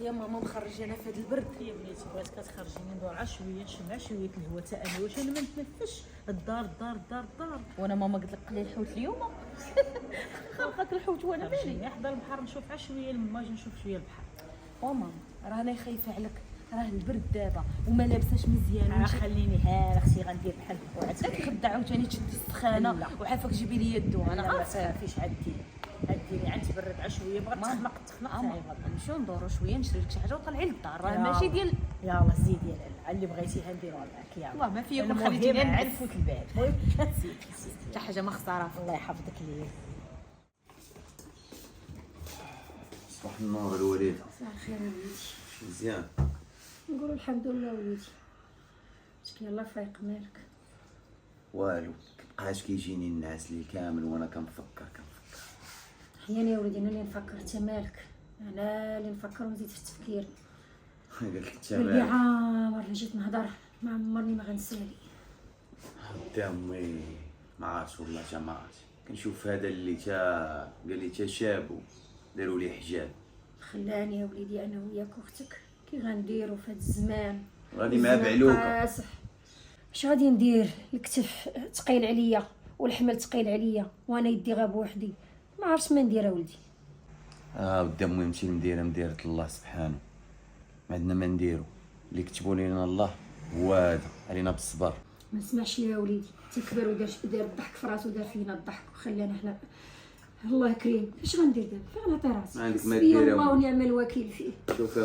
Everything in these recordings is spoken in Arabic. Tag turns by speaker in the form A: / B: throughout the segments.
A: يا ماما مخرجه انا في هذا البرد.
B: يا بنيتي بغيت كتخرجيني ندور على شويه نشم شويه الهواء تا انا واش انا ما نتنفسش. الدار الدار الدار الدار.
A: وانا ماما قلت لك قلي الحوت اليوم خلقك الحوت وانا بالي.
B: خرجيني حدا البحر نشوف على شويه الماج نشوف شويه البحر.
A: ماما رانا خايفه عليك، راه البرد دابا وما لابساش مزيان.
B: خليني ها اختي غندير بحال
A: لا تخدع عاوتاني تشدي السخانه وعافاك جيبي لي الدواء. انا
B: لا
A: عارفه
B: ما فيش عندي عاد تبرد على شويه بغات تخنق
A: ماما نمشيو ندورو شويه نشري لك شي حاجه وطلعي للدار، راه ماشي ديال
B: يلا زيدي يا لاله اللي بغيتيها نديروها معاك يلا.
A: والله ما فيا كون
B: المهم
A: خليتيني
B: عاد
A: نعس
B: فوت البال المهم زيدي
A: حتى حاجه ما خساره.
B: الله يحفظك ليه.
C: صباح النور الوليد.
D: صباح الخير وليدي.
C: مزيان.
D: نقول الحمد لله وليدي. شكي الله فايق مالك؟
C: والو مبقاش كيجيني النعاس لي كامل وانا كنفكر
D: احيانا يا وليدي انا اللي نفكر، انت مالك؟ انا اللي نفكر ونزيد في التفكير.
C: قالت لك انت
D: قلبي
C: مالك؟
D: عامر اللي جيت نهضر ما عمرني ما غنسالي.
C: حتى امي ما عرفتش والله تا ما عرفتش. كنشوف هذا اللي قال لي تا شابو داروا لي حجاب.
D: خلاني يا وليدي انا وياك واختك كي غنديروا في هذا الزمان.
C: غادي مع بعلوكه.
D: قاصح. اش غادي ندير؟ الكتف ثقيل عليا والحمل ثقيل عليا وانا يدي غا بوحدي، ما عرفتش ما ندير ولدي.
C: ودا المهم شي مديره الله سبحانه، ما عندنا ما نديرو. اللي كتبوا لنا الله هو هذا، علينا بالصبر.
D: ما نسمعش يا وليدي، تكبر ودار الضحك في راسو، دار فينا الضحك وخلانا حنا. الله كريم، اش غندير دابا؟ فين غنعطي راسي؟
C: ما عندك ما
D: حسبي
C: دير يا
D: الله
C: وليدي.
D: ونعم الوكيل فيه.
C: شوف يا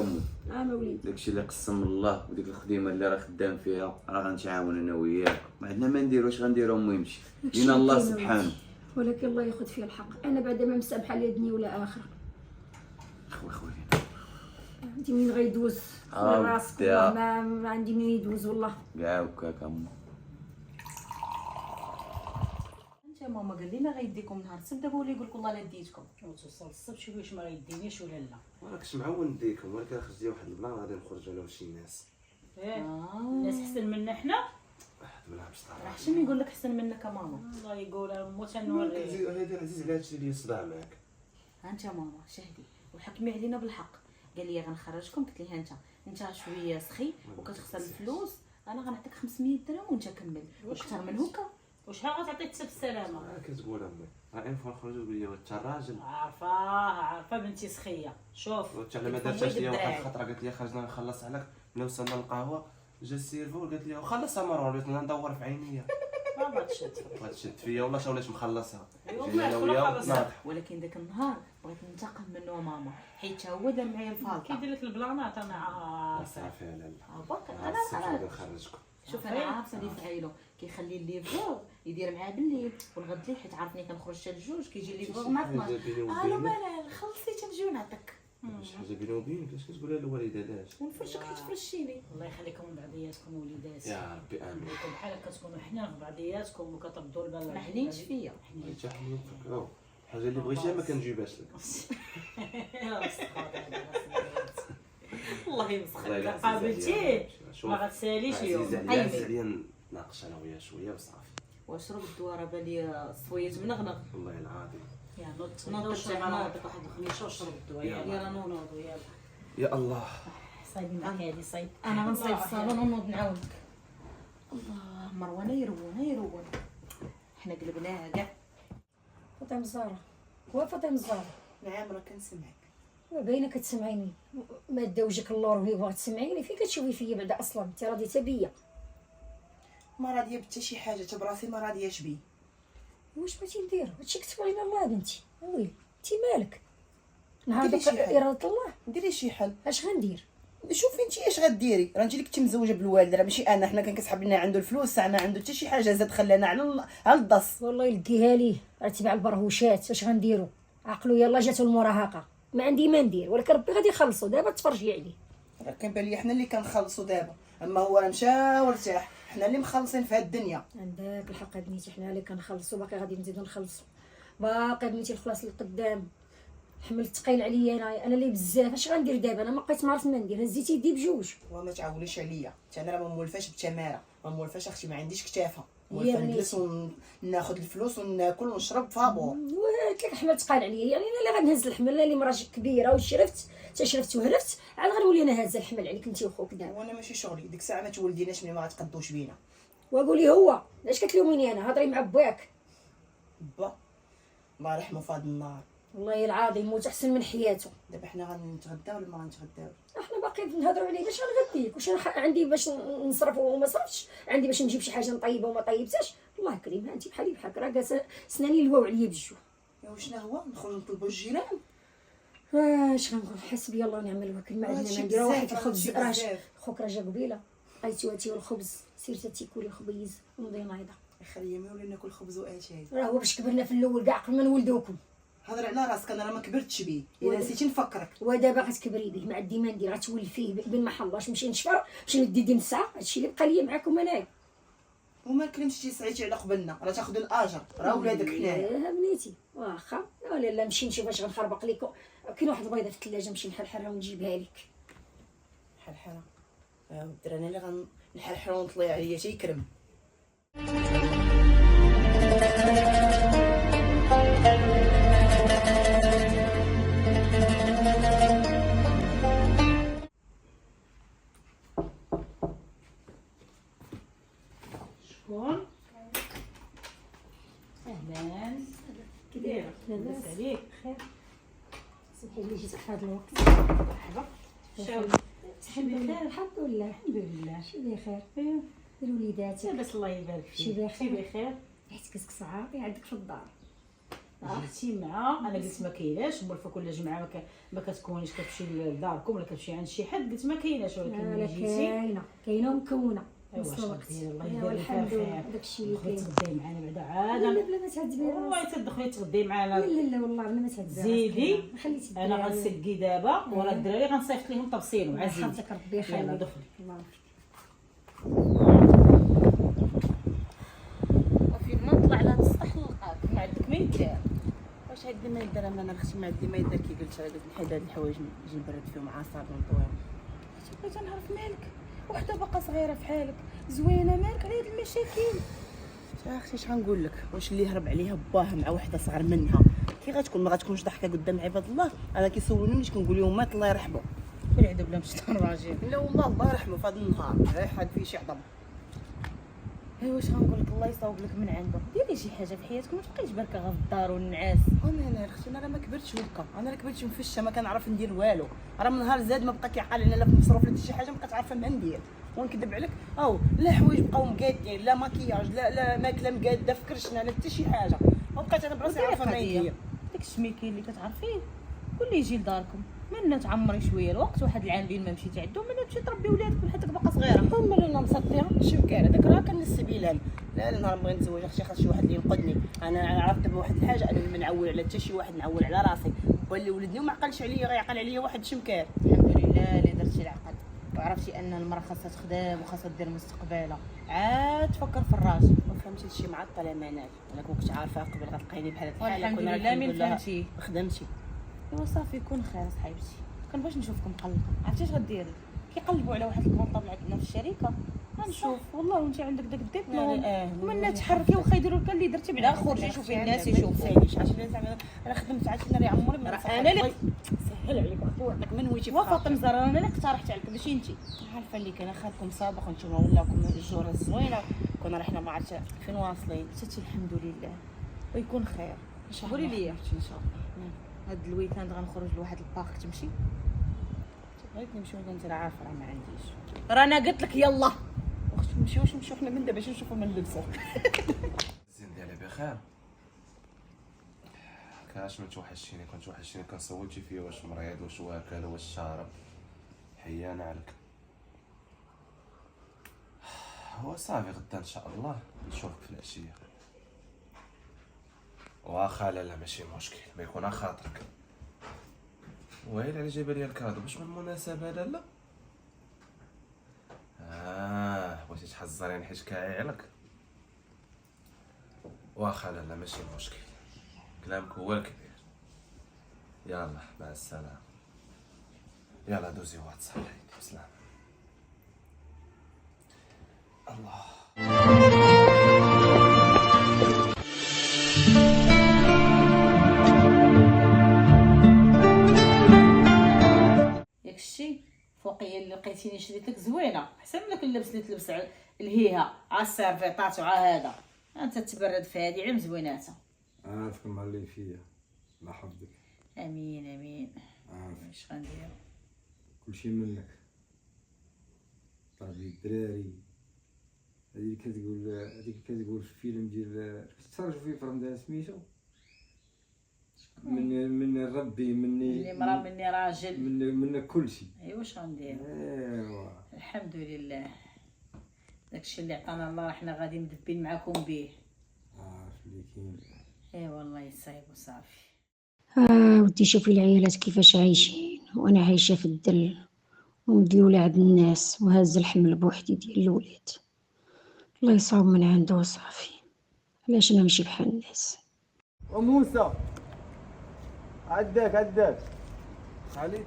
C: امي،
D: وليدي
C: داكشي اللي قسم الله وديك الخدمه اللي راه خدام فيها راه غنتعاون انا وياك. ما عندنا ما نديرو. واش غنديرو امي؟ يمشي لينا الله سبحانه.
D: ولكن الله ياخذ فيه الحق. انا بعدا ما مسامحه لا دنيا ولا اخره.
C: خويا
D: عندي منين غيدوز راسك والله ما عندي منين يدوز والله.
C: كاع وكاك امي.
A: انت يا ماما قال لنا غيديكم نهار السبت، دابا ولا يقول لك والله لا ديتكم.
B: وتوصل الصبت شوفي واش ما غيدينيش ولا لا.
E: راكش معول نديكم، ولكن خرجتي واحد البلان غادي نخرجوا انا وشي ناس.
B: الناس احسن منا حنا.
E: واحد ما لعبش طالع.
A: راه شنو يقول لك احسن منك يا ماما؟
B: الله يقول موت نوريه.
E: هادي عزيز على هادشي اللي صداع معاك.
A: ها انت يا ماما شهدي وحكمي علينا بالحق. قال لي غنخرجكم، قلت ليه انت شويه سخي وكتخسر الفلوس، انا غنعطيك 500 درهم وانت كمل واكثر من هكا.
B: واش ها غتعطيك حتى بالسلامه؟
E: كتقول امي راه اين نخرجوا تقول لي انت راجل.
B: عارفه بنتي سخيه. شوف
E: وانت على ما درتش ليا واحد الخطره قالت لي خرجنا نخلص عليك. ملي وصلنا للقهوه جا السيرفو قالت لي خلصها مروه، وليت ندور في عينيا.
B: ما تشد
E: تشد فيا والله شا وليت مخلصها.
B: والله
E: انا
B: شكون
E: وياه
B: خلصها؟
E: ناضح.
A: ولكن داك النهار بغيت ننتقم منه ماما، حيت هو دار معايا الفالطه.
B: كيدير لك البلانات انا عارفه.
E: صافي لا لا.
A: عباك
E: انا نخرجكم.
A: شوف انا عارفه اللي فعيلو كيخلي الليفور يدير معاه بالليل والغد لي، حيت عارفني كنخرج حتى الجوج كيجي الليفور مع 12. الو مالال خلصي تنجيو نعطيك
E: شي حاجه بيني وبينك اش كتقولها للوالده علاش؟
A: ونفرشك حيت فرشيني.
B: الله يخليكم من بعضياتكم وليداتي.
E: يا ربي امين.
B: كلكم بحال هكا تكونوا حنا في بعضياتكم وكتردوا البال.
A: ما حنينش فيا.
E: انت حنا نفكروا الحاجه اللي بغيتيها ما كنجيبهاش لك.
B: الله يمسخك قابلتيه ما غتساليش اليوم.
E: عزيز عليا ناقش انا وياه شويه وصافي.
A: واشرب الدواء راه بالي الصويت منغنغ.
E: والله العظيم.
B: يا نوض
A: نوض
B: نوض
A: نوض.
B: نعطيك واحد الخميشه وشرب الدواء.
A: يلا نوضوا يلا.
E: يا الله.
B: صايبي معاك هادي صايب.
A: انا غنصايب الصالون ونوض نعاونك. الله مروانه يروون حنا قلبناها كاع.
D: فاطمه الزهراء فاطمه الزهراء.
F: نعم راه كنسمعك.
D: باينه كتسمعيني، ما داوجك اللور وهي باغا تسمعيني. فين كتشوفي فيا بعدا اصلا؟ انت راضيه بيا؟
F: ما راضيه بتا شي حاجه تا براسي ما راضياش بيه.
D: واش بغيتي ندير؟ هادشي كتب علينا الله بنتي. ويلي انت مالك؟ نهار
F: ديري
D: داك
F: شي حل.
D: اراده الله
F: ديري شي حل.
D: اش غندير؟
F: شوفي انت اش غديري. راه انت اللي كنتي مزوجه بالوالد، راه ماشي انا. حنا كان كيسحب لنا عنده الفلوس، انا عنده حتى شي حاجه زاد خلانا على الضص.
D: والله يلقيها ليه. راه تبع البرهوشات. اش غنديرو؟ عقلو يلا جاتو المراهقه، ما عندي ما ندير. ولكن ربي غادي يخلصو. دابا تفرجي عليه.
F: راه كنبان لي حنا اللي كنخلصوا دابا، اما هو راه مشى وارتاح. حنا اللي مخلصين في هاد الدنيا.
D: عندك الحق بنيتي، حنا اللي كنخلصوا باقي غادي نزيدو نخلصوا. باقي بنيتي الخلاص للقدام. حمل ثقيل عليا انا اللي بزاف. اش غندير دابا؟ انا ما بقيت ما عرفت ما ندير. هزيتي يدي بجوج.
F: وما تعوليش عليا، حتى انا راه ما مولفاش بتماره، ما مولفاش اختي، ما عنديش كتافه.
D: يا
F: نجلس وناخذ الفلوس وناكل ونشرب فابور.
D: قلت لك الحمل تقال عليا، يعني انا اللي غنهز الحمل، انا اللي مرا كبيره وشرفت شرفت وهرفت، عاد غنولي انا هازه الحمل عليك انت وخوك دابا.
F: وانا ماشي شغلي ديك الساعه ما تولديناش ملي ما غتقدوش بينا.
D: وقولي هو علاش كتلوميني انا؟ هضري مع باك.
F: با الله يرحمه في هذا النهار،
D: والله العظيم موت احسن من حياته.
F: دابا حنا غنتغداو ولا ما غنتغداوش؟
D: احنا باقي نهضروا عليه باش غنغديك، واش انا عندي باش نصرف وما صرفتش، عندي باش نجيب شي حاجه نطيبه وما طيبتهاش. الله كريم انت بحالي بحالك، راه جالسه سناني لواو عليا بالجوع.
F: يا وشنا هو نخرجوا نطلبوا الجيران؟
D: اش غنقول؟ حسبي الله ونعم الوكيل. ما عندنا
F: هادشي
D: ما نديرو واحد
F: بزاف،
D: الخبز
F: هادشي
D: راش
F: بزاف.
D: خوك راه جا قبيله عيطتي واتي والخبز سيرتي تيكولي خبيز ونضي نايضه.
F: خليا ما ولا ناكل خبز واتاي.
D: راه هو باش كبرنا في الاول كاع قبل ما نولدوكم،
F: هضر على راسك، انا راه ما كبرتش بيه، الا نسيتي نفكرك.
D: ودابا غتكبري به، ما عندي ما ندير، غتولي فيه بين ما حلاش نمشي نشفر نمشي ندي ديال الساعه. هادشي اللي بقى ليا معاكم انايا.
F: وما كلمتيش سعيتي على قبلنا، راه تاخذ الاجر، راه ولادك حنايا.
D: يا بنيتي واخا ولا لا نمشي نشوف اش غنخربق لكم. كاين واحد البيضه في الثلاجه نمشي نحرحرها ونجيبها لك.
F: حرحره الدرا انا اللي غنحرحر ونطلع عليا تيكرم.
B: شكون؟ اهلا كي دايره؟ لاباس عليك؟ بخير؟
D: سمحي لي جيت في هذا الوقت.
B: مرحبا. شاو
D: الحمد لله الحمد لله
B: الحمد لله.
D: شي بخير.
B: ايوا
D: الوليدات
B: لاباس الله يبارك فيك.
D: شي بخير.
B: شي بخير.
D: حيت كسكس عاطي عندك في الدار.
B: عرفتي مع انا قلت ما كايناش، مولفه كل جمعه ما كتكونيش كتمشي لداركم ولا كتمشي عند شي حد، قلت ما كايناش، ولكن
D: لا
B: ملي جيتي
D: كاينه ومكونه.
B: ايوا
D: نفس
B: اش
D: الوقت.
B: غديري؟ الله
D: أيوا
B: يدير لك
D: الحمد لله
B: الخير.
D: داكشي اللي
B: دخلي
D: كاين.
B: تغداي معنا بعدا عاد.
D: لا بلا ما تعذبي
B: والله
D: راسك.
B: تدخلي تغداي
D: لا
B: معنا.
D: لا والله بلا ما تعذبي راسك.
B: زيدي.
D: خليتي
B: انا غنسقي دابا ورا الدراري غنصيفط لهم طبسين مع زيدي.
D: حفظك ربي
B: يلا
D: يخليك.
B: دخلي.
D: الله يوفقك.
A: وفي ما نطلع لها السطح نلقاك
B: ما عندك ما يدار.
F: واش عندي ما يدار؟ انا اختي ما عندي ما يدار كي قلت لها، قلت نحيد هاد الحوايج نجي نبرد فيهم عصابه ونطويهم.
A: بغيت نعرف مالك، وحده باقا صغيره بحالك زوينه، مالك على هاد المشاكل؟
F: اختي اش غنقول لك؟ واش اللي هرب عليها باها مع وحده صغر منها كي غتكون؟ ما غتكونش ضحكه قدام عباد الله. انا كيسولوني اش كنقول لهم؟ مات الله يرحمه.
B: العيد بلا مشطان راجل.
F: لا والله الله يرحمه في هذا النهار رايح هاد فيه شي عظم.
A: ايوا واش غنقول لك، الله يصاوب لك من عنده. ديري شي حاجه في حياتك، ما تبقيش بركه غير في الدار والنعاس.
F: انا اختي انا راه ما كبرتش هكا، انا راه كبرت مفشه ما كنعرف ندير والو. راه من نهار زاد ما بقى كيعقل لنا لا في مصروف لا شي حاجه، ما بقيت عارفه ما ندير. ونكذب عليك او لا حوايج بقاو مقادين، لا ماكياج، لا ماكله مقاده في كرشنا، لا حتى شي حاجه. وبقيت انا براسي عارفه ما ندير.
A: داك الشميكي اللي كتعرفيه كل يجي لداركم، منا تعمري شويه الوقت، واحد العام ديال ما مشيتي عندهم، منا تمشي تربي ولادك وحدك باقا صغيره.
F: هما اللي انا مسطيه شبكه هذاك راه كنسي بيه الهم. لا نهار بغيت نتزوج اختي خاص شي واحد اللي ينقذني. انا عرفت دابا واحد الحاجه، انا ما نعول على حتى شي واحد، نعول على راسي. هو اللي ولدني وما عقلش عليا، غيعقل عليا واحد شمكار.
A: الحمد لله اللي درتي العقل وعرفتي ان المراه خاصها تخدم وخاصها دير مستقبلها، عاد تفكر في الراجل.
F: وفهمتي هادشي معطله معناه. انا كنت عارفه قبل غتلقيني بحال هاد الحاله.
A: والحمد
F: كنا
A: لله
F: الحمد
A: من
F: لله
A: فهمتي.
F: خدمتي.
A: ايوا صافي يكون خير صاحبتي، كنبغيش نشوفكم مقلقه. عرفتي اش غديري؟ كيقلبوا على واحد الكونطابل عندنا في الشركه، غنشوف والله وانت عندك داك الدبلوم ومنا تحركي واخا يديروا لك اللي درتي بعدا خرجي شوفي الناس يشوفوا.
F: عرفتي زعما انا خدمت عاد ناري عمري ما
A: انا اللي
F: سهل عليك اخواتك من ويتي
A: وفاطمه زهره انا اللي اقترحت عليك ماشي انت.
F: عارفه اللي كان خالكم سابق وانتم ولاكم الجوره الزوينه، كنا رحنا ما عرفت فين واصلين.
A: ستي الحمد لله ويكون خير. قولي لي
F: ان شاء الله.
A: هاد الويكاند غنخرج لواحد البارك تمشي؟
F: بغيت نمشيو كنت عارفه راه ما عنديش.
A: رانا قلت لك يلا
F: اختي نمشيو حنا من دابا باش نشوفوا من نلبسوا.
E: الزين ديالي بخير. كاش ما توحشيني، كنت وحشيني كنصوتي فيا واش مريض واش واكل واش شارب. حيانا عليك. هو صافي غدا ان شاء الله نشوفك في العشيه. واخا لا ماشي مشكل، ما يكون خاطرك. وهي اللي جايبه لي الكادو باش من المناسبه لالا. بغيتي تحزريني حيت كايعلك. واخا لا ماشي مشكل، كلامك هو الكبير. يلا مع السلامه. يلا دوزي واتس عليك بسلامه. الله
B: فوقيه اللي لقيتيني شريت لك زوينه احسن من داك اللبس اللي تلبس الهيها على السيرفيطات وعلى هذا. انت تبرد في هذه علم زويناتها.
G: عارفك مع اللي فيا، الله يحفظك.
B: امين امين.
G: عارف
B: اش غندير؟
G: كلشي منك. طلع لي الدراري هذيك كتقول في الفيلم ديال كتفرجوا فيه في رمضان سميتو من ربي
B: مني مرا مني راجل
G: من كلشي.
B: ايوا واش غندير؟
G: ايوا
B: الحمد لله داكشي اللي عطانا الله حنا غادي مدبين معاكم به.
G: عارف اللي كاين.
B: اي والله يصايب وصافي.
D: ودي شوفي العيالات كيفاش عايشين وانا عايشه في الدل ومديوله عند الناس وهز الحمل بوحدي ديال الولاد. الله يصاوب من عنده وصافي. علاش انا ماشي بحال الناس؟
G: وموسى عداك
E: خالد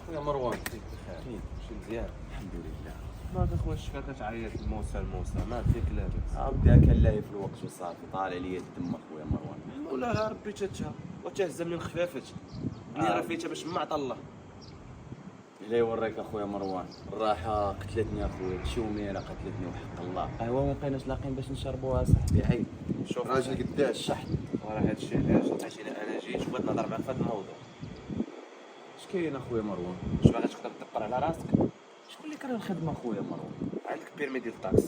C: خويا مروان
E: كيف ماشي مزيان؟
C: الحمد لله.
E: مالك اخويا شفاك كتعيط الموسى مالك فيك لاباس؟
C: بدي كان لاهي في الوقت وصافي طالع ليا الدم اخويا مروان.
E: ولا ربي تتها وتهز من خفافت نيرا فيتها باش ما عطا الله.
C: لا يوريك اخويا مروان، الراحه قتلتني اخويا، الشوميره قتلتني وحق الله. ايوا ما بقيناش لاقين باش نشربوها صاحبي. عيب
E: شوف
C: راجل قداش الشحن.
E: وراه هادشي علاش عرفتيني انا جيت وبغيت نهضر معاك في هذا الموضوع.
C: اش كاين اخويا مروان؟
E: واش باغي تقدر تدبر على راسك؟
C: شكون اللي كره الخدمه اخويا مروان؟
E: عندك بيرمي ديال الطاكس.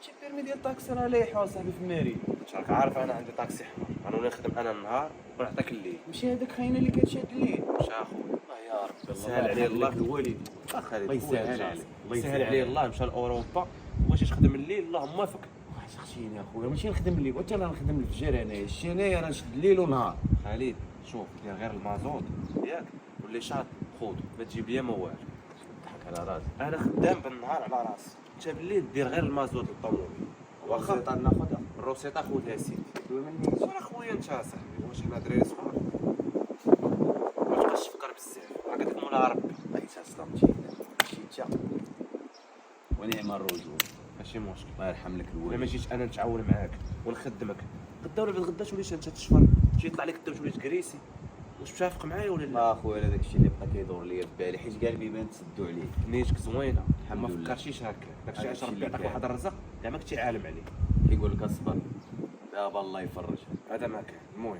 C: شي بيرمي ديال الطاكسي راه لايحه صاحبي في الماري.
E: راك عارف انا عندي طاكسي حمر، انا ولا نخدم انا النهار ونعطيك الليل.
C: ماشي هذاك خاينه اللي كتشاد الليل.
E: مشى اخويا
C: الله يا ربي
E: سهل عليه الله
C: الوالد.
E: خالد
C: الله يسهل عليك.
E: الله يسهل عليه الله مشى لاوروبا وبغيتي تخدم الليل الله موافق.
C: شختيني اخويا ماشي نخدم الليل وانت انا نخدم الفجر. انايا شتي انايا راه نشد الليل ونهار.
E: خالد شوف دير غير المازوط ياك واللي شاط خذ ما تجيب ليا ما والو.
C: ضحك على راسي.
E: انا خدام بالنهار على راسي انت بالليل دير غير المازوط للطوموبيل.
C: واخا
E: واخا
C: ناخذها.
E: الروسيطه خذها سيدي.
C: مني
E: ورا خويا انت صاحبي واش حنا دراري صغار ما تبقاش تفكر بزاف راه قالك مولا ربي.
C: الله يسلمك. ماشي انت ونعم الرجل.
E: ماشي مشكل.
C: الله يرحم لك
E: ولا
C: الوالد.
E: ما جيت انا نتعاون معاك ونخدمك غدا ولا بعد غدا تولي انت تشفر تجي يطلع لك الدم تولي تكريسي. واش متفق معايا ولا لا؟
C: لا اخويا هذاك الشيء اللي بقى كيدور ليا في بالي حيت قلبي بان تسدوا عليه.
E: نيتك زوينه
C: الحمد
E: ما
C: لله.
E: فكرتيش هكا داكشي
C: هذا
E: علاش
C: الشيء
E: ربي
C: اللي
E: عطاك
C: كاين.
E: واحد الرزق كاع ما كنتي عالم عليه.
C: كيقول لك اصبر دابا الله يفرج.
E: هذا ما كان المهم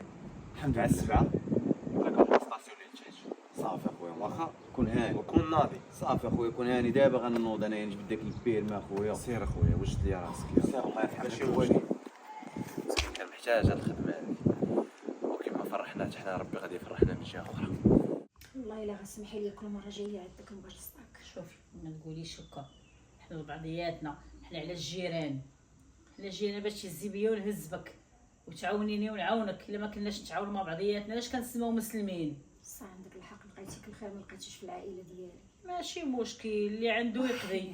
C: الحمد
E: مع
C: لله.
E: السبعه بقاك واحد الستاسيون اللي تحت
C: صافي اخويا
E: واخا
C: كون هاني.
E: وكون ناضي.
C: صافي اخويا كون هاني دابا غنوض انايا نجبد داك البيرمي اخويا.
E: سير اخويا وجد لي راسك
C: سير الله يرحم
E: ماشي
C: لك
E: مشكل.
C: الوالد.
E: كان محتاج هاد الخدمه هادي وكيما فرحنا حنا ربي غادي يفرحنا من جهه اخرى.
D: والله الا غسمحي لي كل مره جايه عندك نبغي نصدق.
B: شوفي ما تقوليش هكا، حنا لبعضياتنا، حنا على الجيران، حنا جينا باش تهزي بيا ونهز بك وتعاونيني ونعاونك. الا ما كناش نتعاونوا مع بعضياتنا علاش كنسماو مسلمين؟
D: صح عندك الحق، لقيتيك الخير ما لقيتيش في العائله ديالي.
B: ماشي مشكل، اللي عنده يقضي.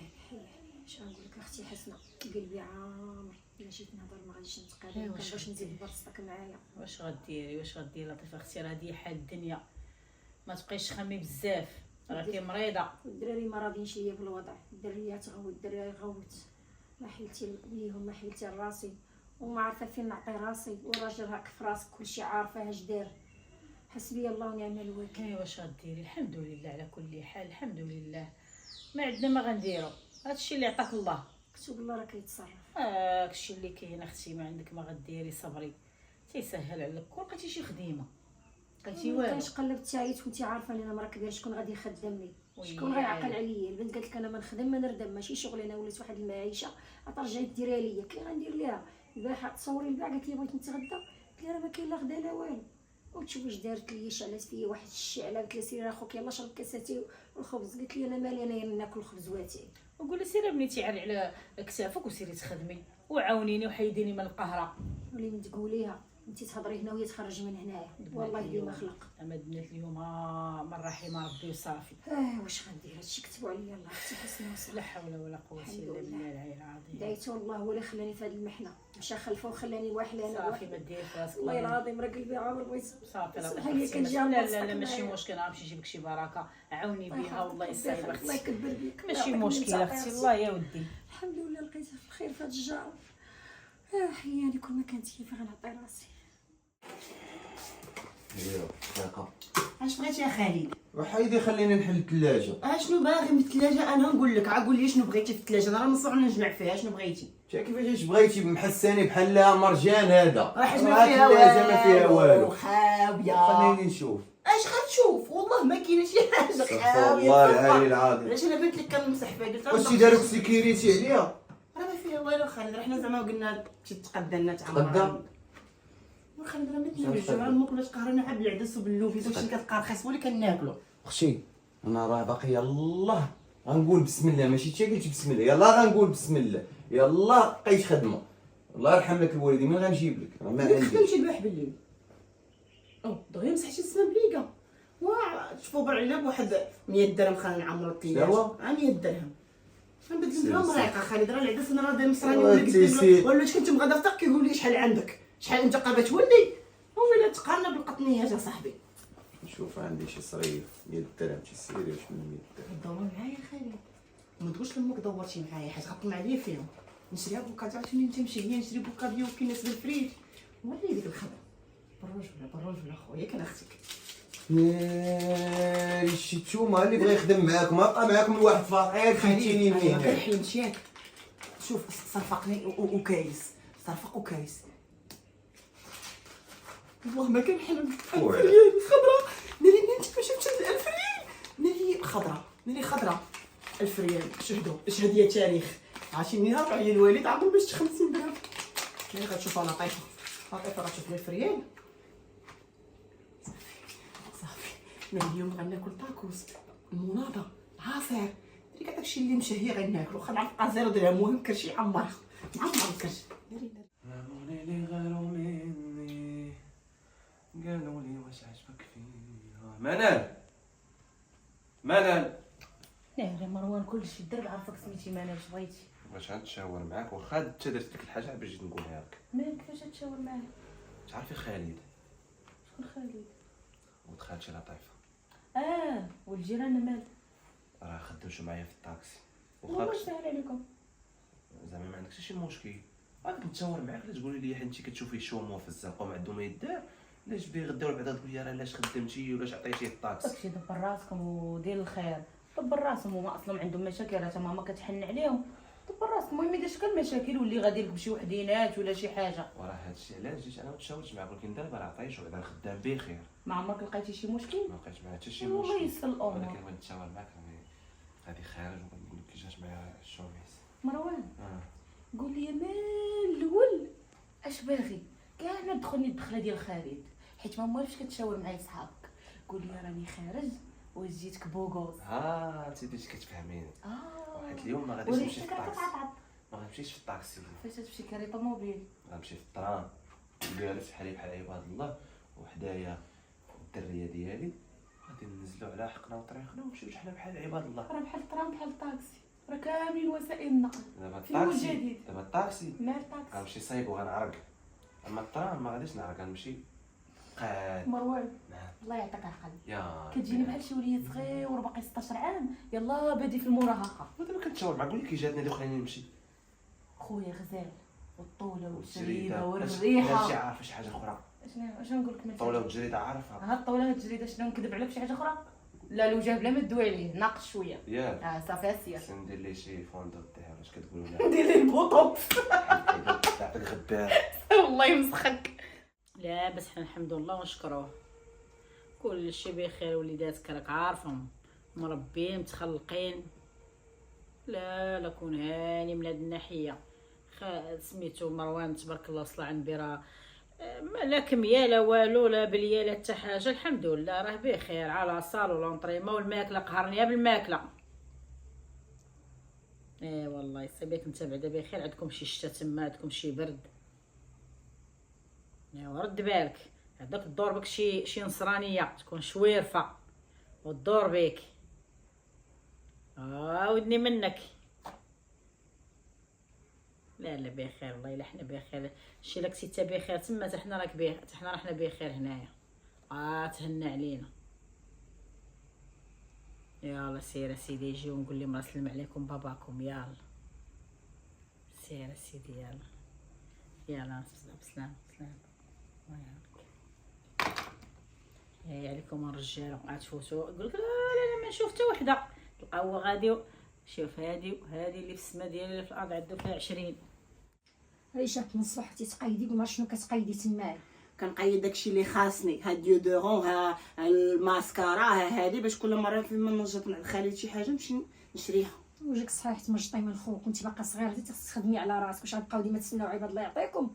D: اش غنقول لك اختي حسنه، قلبي عامر. الا جيت نهضر ما غاديش نتقابل،
B: ايوا
D: ما كنبغيش
B: شفتي.
D: نزيد برصتك معايا.
B: واش غديري لطيفه اختي؟ راه هادي حال الدنيا، ما تبقيش تخمي بزاف، راكي مريضه.
D: والدراري ما راضيينش ليا بالوضع، الدريات غوت الدراري غوت، ما حيلتي ليهم ما حيلتي لراسي وما عارفه فين نعطي راسي. والراجل هاك في راسك كلشي عارفه اش دار. حسبي الله ونعم الوكيل.
B: ايوا واش غديري؟ الحمد لله على كل حال، الحمد لله. ما عندنا ما غنديرو، هادشي اللي عطاك الله،
D: مكتوب الله راه كيتصرف.
B: هاكشي اللي كاين اختي. ما عندك ما غديري، صبري تيسهل عليك. كون لقيتي شي خديمه لقيتي والو.
D: كاينش قلبت عيط وانتي عارفه انا مرا كبير، شكون غادي يخدمني؟ شكون
B: ويلي
D: غيعقل
B: عالي.
D: عليا؟ البنت قالت لك انا ما نخدم ما نردم، ماشي شغلي، انا وليت واحد المعيشه رجعت ديرها ليا. كي غندير ليها البارحه تصوري الباع قالت لي بغيت نتغدى، قلت لها راه ما كاين لا غدا لا والو. وتشوف واش دارت ليا، شعلات فيا واحد الشعله. قلت لها سيري اخوك يلاه شرب كاساتي والخبز. قالت لي انا مالي، انا ناكل خبزواتي.
B: وقول لها سيري بنيتي على كتافك وسيري تخدمي وعاونيني وحيديني من القهره.
D: ولي من تقوليها انت تهضري هنا وهي تخرج من هنايا، والله ديما خلق.
B: اما البنات اليوم من رحم ربي وصافي.
D: واش غندير؟ هادشي كتبوا عليا الله اختي حسنه وصافي.
B: لا حول ولا قوه الا بالله العلي العظيم.
D: دعيتو الله هو اللي خلاني في هذه المحنه، مشى خلفه وخلاني وحلانه.
B: صافي ما ديري في راسك.
D: والله العظيم راه قلبي عامر بغيت.
B: صافي لا
D: صراحة هي كان
B: تخافي.
D: جا
B: لا
D: نبسطك
B: ماشي
D: معايا.
B: مشكل، غنمشي نجيب لك شي بركه عاوني بها والله يسعد
D: الله
B: اختي.
D: يكبر بيك.
B: ماشي
D: يعطيك
B: مشكل
D: من
B: اختي،
D: تعطيك.
B: الله يا ودي.
D: الحمد لله لقيتها في الخير في هاد الجار. حياني كل ما كانت كيف غنعطي راسي.
C: ايوا ثقه.
F: اش بغيتي يا خالد؟
C: وحيدي خليني نحل الثلاجه.
F: اشنو باغي من الثلاجه؟ انا نقول لك، قول لي شنو بغيتي في الثلاجه، انا راه نصوع نجمع فيها. شنو بغيتي؟
C: تا كيفاش بغيتي محساني بحال مرجان هذا؟
F: حاجه
C: راه
F: ما فيها
C: الثلاجة ما فيها والو.
F: خاويه.
C: خليني نشوف.
F: اش غتشوف؟ والله ما كاينه شي حاجه
C: استغفر
F: خاويه.
C: الله العلي العظيم.
F: علاش انا بنت لك كنمسح فيها؟ قلت لها
C: واش داروا سيكيريتي عليا؟
F: راه ما فيها والو خالد. حنا زعما قلنا تتقدى لنا
C: تقدى؟
F: خالد راه متنرجع راه الماكله تقهرنا عاد بالعدس وباللوبيس وشي كتقرخص ولي كناكلو.
C: اختي انا راه باقي يلاه غنقول بسم الله، ماشي انت قلتي بسم الله، يلاه غنقول بسم الله، يلاه لقيت خدمه. الله يرحم لك الوالدين، من غنجيب لك؟ راه ما
F: ما
C: عندي.
F: خدمتي البارح بالليل. دغيا مسحتي السنه بليكا. شوفوا برعنا بواحد 100 درهم خلينا نعمروا الثلاجه.
C: شنو؟
F: 100 درهم. نبدل لهم مريقه خالد. راه العدس انا راه داير مصراني
C: واه
F: ولا
C: تيسير.
F: قدام ولا كنت مغدا فطق كيقول لي شحال عندك؟ شحال انت قابه تولي؟ ولا تقارنا بالقطنيات يا صاحبي.
C: نشوف عندي شي صريف 100 درهم تيسيري واش من 100 درهم.
F: دور معايا خالد. ما تقولش لامك دورتي معايا حيت غطمع عليا فيهم. نشري افوكادو عرفتي تمشي هي نشري بوكاديو وكاينه بالفريج. ولي ديك الخبر. بالرجل خويا كان اختك.
C: يا شي نتوما اللي بغا يخدم معاكم، ما بقى معاكم الواحد فقير خليتيني
F: أنا
C: منين.
F: حلمت ياك. شوف صرفقني وكايس. صرفق وكايس. والله ما كنحلم. 1000
C: واه.
F: ريال خضراء. ناري انت ما شفتش 1000 ريال. ناري خضراء. 1000 ريال. شهد يا تاريخ. عرفتي منين راه عليا الوالد عمرو باش 50 درهم. كي غتشوف انا طايفه راه تشوف 1000 ريال. صافي من اليوم غناكل طاكوس المناضه عصير. دري كاع داكشي اللي مشى هي غناكلو. خا نبقى 0 درهم. المهم كرشي معمر الكرش.
E: عمري لي غيروا مني قالوا لي واش عجبك فيها. منال
A: ناري مروان كلشي درب عرفك سميتي منال اش بغيتي.
E: باش غنتشاور معاك واخا انت درت لك الحاجه باش نقولها لك.
A: مالك كيفاش تشاور معاه؟
E: تعرفي خالد
A: شكون خالد؟
E: ولد خالتي لطيفه
A: والجيران مال؟
E: راه خدمتو معايا في الطاكسي.
A: والله واش ساهل عليكم.
E: زعما ما عندكش شي مشكل. غادي نتشاور معاك لا تقولي لي انت كتشوفي الشومه في الزنقه وما عندو ما يدار. علاش بغي غدا بعدا تقول لي راه علاش خدمتي ولاش عطيتيه الطاكسي.
A: داكشي دبر راسكم ودير الخير. دبر راسهم هما اصلا عندهم مشاكل، راه ماما كتحن عليهم. دبر راسك. المهم اذا شكل مشاكل واللي غادي لك بشي وحدينات ولا شي حاجه.
E: وراه هادشي علاش جيت انا وتشاورت معاك، ولكن دابا راه عطيتو بعدا خدام بخير.
A: ما عمرك لقيتي شي مشكل؟
E: ما لقيتش معاه حتى شي
A: والله
E: مشكل.
A: يسر الامور.
E: ولكن بغيت نتشاور معاك راني غادي خارج وغنقول لك كي جات معايا الشوميس.
A: مروان قول لي مال الاول اش باغي. كاع انا دخلني الدخله ديال خالد حيت ما موالفش كتشاور معايا صحابك. قول لي راني خارج وجيتك بوغوز.
E: انت بديتي كتفهميني. واحد اليوم ما غاديش نمشي في
A: وريحتك
E: الطاكسي.
A: كتعطعط.
E: ما غنمشيش في الطاكسي.
A: فاش تمشي كاري طوموبيل؟
E: غنمشي في الطران. جالس بحال عباد الله وحدايا الدريه ديالي غادي ننزلوا على حقنا وطريقنا ونمشيو حنا بحال عباد الله.
A: راه بحال الطرام بحال الطاكسي، راه كاملين وسائل النقل.
E: دابا
A: في الوجه
E: الطاكسي
A: جديد.
E: دابا الطاكسي
A: مال الطاكسي.
E: غنمشي صايب وغنعرق. اما الطران ما غاديش نعرق، غنمشي قاد.
A: مروان
E: نعم.
A: الله يعطيك العقل.
E: يا
A: كتجيني بحال شي وليد صغير باقي 16 عام يلا بادي في المراهقه.
E: دابا كنتشاور معاك، قول لي كي جاتني هذوك خليني نمشي.
A: خويا غزال والطوله
E: والجريده
A: والجريده
E: والريحه.
A: والريحه.
E: عارفه شي حاجه اخرى.
A: اش نقول لك؟
E: الطاوله والجريده عارفها.
A: ها الطاوله الجريده شنو نكذب عليك شي حاجه اخرى؟ لا الوجه بلا ما تدوي عليه ناقص شويه.
E: ياك
A: صافي اسير.
E: ندير ليه شي فوندو تاعو واش كتقولوا لا.
A: دير لي البوطوط.
E: تعطيك غدار.
A: والله يمسخك.
B: لا بس حنا الحمد لله ونشكروه كل شيء بخير. وليداتك راك عارفهم مربين متخلقين. لا كون هاني من هاد الناحيه. سميتو مروان تبارك الله صلاه عن برا. لا كميه لا والو لا بليه لا حتى حاجه. الحمد لله راه بخير على صالو لونطريما والماكله قهرني بالماكله. والله يصيبك انت بعدا بخير. عندكم شي شتا تما، عندكم شي برد. رد بالك هذاك الدور بك شي نصرانيه تكون شويرفه والدور بيك. ودني منك. لا بخير والله الا حنا بخير. شي لك سيتا بخير تما حتى حنا راك بخير، حتى حنا رحنا بخير هنايا. تهنى علينا. يلا سير سيدي يجي ونقول لهم نسلم عليكم باباكم. يلا سير سيدي يلا بسلام. يا عليكم الرجاله عاد تفوتوا يقول لك لا لا ما نشوف حتى وحده، تلقاو هو غادي شوف هادي وهادي اللي في السما ديالي اللي في الارض عندو فيها 20.
D: عايشه تنصح تقيدي وما شنو كتقيدي تماك.
F: كنقيد داكشي اللي خاصني، ها ديودورون، ها الماسكارا، ها هادي، باش كل مره فيما نوجد مع خالي شي حاجه نمشي نشريها.
D: وجهك صحيح تمجطي من خوك وانت باقا صغيره، انت خصك تخدمي على راسك، واش غنبقاو ديما تسناو عباد الله يعطيكم؟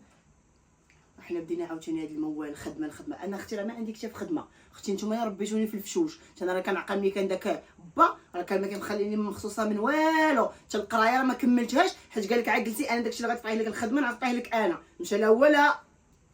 F: حنا بدينا عاوتاني هاد الموال الخدمه، انا اختي راه ما عندي حتى في خدمه، اختي نتوما ربيتوني في الفشوش، انا راه كنعقل ملي كان داك با راه كان ما كنخليني مخصوصه من والو، حتى القرايه راه ما كملتهاش حيت قال لك عقلتي انا داكشي اللي غتعطيه لك الخدمه نعطيه لك انا، مشى لا هو لا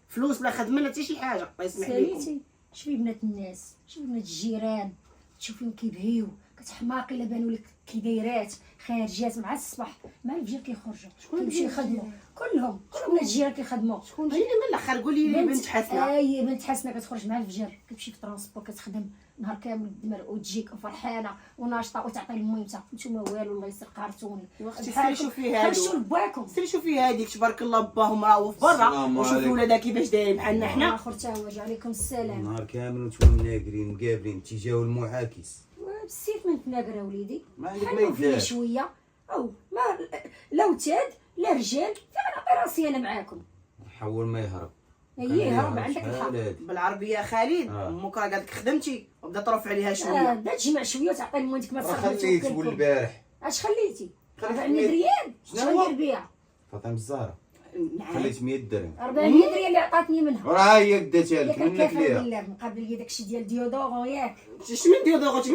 F: فلوس بلا خدمه لا حتى شي حاجه، الله يسمح لكم.
D: ساليتي شوفي بنات الناس، شوفي بنات الجيران، تشوفيهم كيبهيو، كتحماقي الا بانوا لك كي دايرات خارجات مع الصباح مع الفجر كيخرجوا كيمشيو يخدموا، كلهم بنات الجيران كيخدموا.
F: شكون هي من الاخر قولي لي بنت حسنه؟
D: اي بنت حسنه كتخرج مع الفجر، كتمشي في ترونسبور كتخدم نهار كامل وتجيك فرحانه وناشطه وتعطي لميمتها، نتوما والو الله يسر قهرتوني.
F: واختي سيري شوفي هادو،
D: خرجوا لباكم،
F: سيري شوفي هاديك تبارك الله باهم مراوف برا،
C: السلام
F: وشوفي
C: عليكم.
F: ولادها كيفاش دايرين بحالنا حنا.
D: اخر تاوج عليكم السلام.
C: نهار كامل وانتم مناقرين مقابلين تجاو المعاكس.
D: بالسيف من تناقر وليدي،
C: ما عندك ما
D: حلو فيا
C: يدار.
D: شويه او ما لا وتاد لا رجال، فين نعطي راسي انا معاكم.
C: حول ما يهرب.
D: ايه هرب عندك الحق.
F: بالعربيه خالد امك قالت لك خدمتي وبدا ترفع عليها شويه.
D: بدا تجمع شويه وتعطي لمولدك ما تصرفش.
C: خليت ول البارح.
D: اش خليتي؟
C: خليت
D: 400 ريال.
C: شنو
D: شنو
C: هو؟
D: ندير بها؟
C: فاطمه الزهراء
F: نعم.
C: خليت 100 درهم.
D: 400 ريال اللي عطاتني منها.
C: وراه هي داتها
D: ياك
C: لك منك
D: كيف
C: ليها.
D: بالله مقابل لي داكشي ديال ديودورون ياك.
F: شنو ندير دابا؟ واش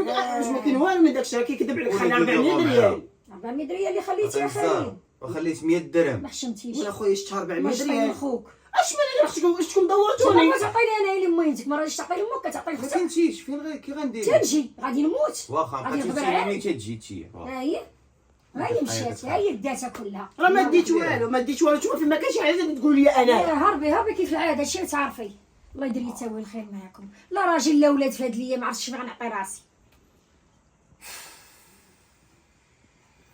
F: ما كاين والو من داكشي، راه كيكذب عليك خلي 400 ريال.
D: 400 ريال اللي خليتي يا
C: فاطمة
D: خالد.
C: الزهراء وخليت 100 درهم.
D: ما حشمتيش.
F: ولا خويا شتا 400
D: ما شطي من
F: ريال.
D: خوك.
F: اش مالي شكون
D: شنو
F: دورتوني؟
D: ما تعطي لي انا اللي ميتك، ما غاديش تعطي لامك كتعطي
C: ما
D: لختك.
C: كنتيش فين كي غندير؟
D: تنجي غادي نموت.
C: واخا
D: غادي
C: بقيتي
D: نهضر
C: تسولني
D: عاد.
C: تجي تجي.
D: ها هي مشات، ها هي داتها كلها.
F: راه ما ديت والو، ما ديت والو، شوف ما كاينش شي حاجه تقول لي انا.
D: هربي كيف العاده، هادشي اللي تعرفي. الله يدير لي تاوي الخير معاكم، لا راجل لا ولاد في هاد الايام، ما عرفتش فين غنعطي راسي.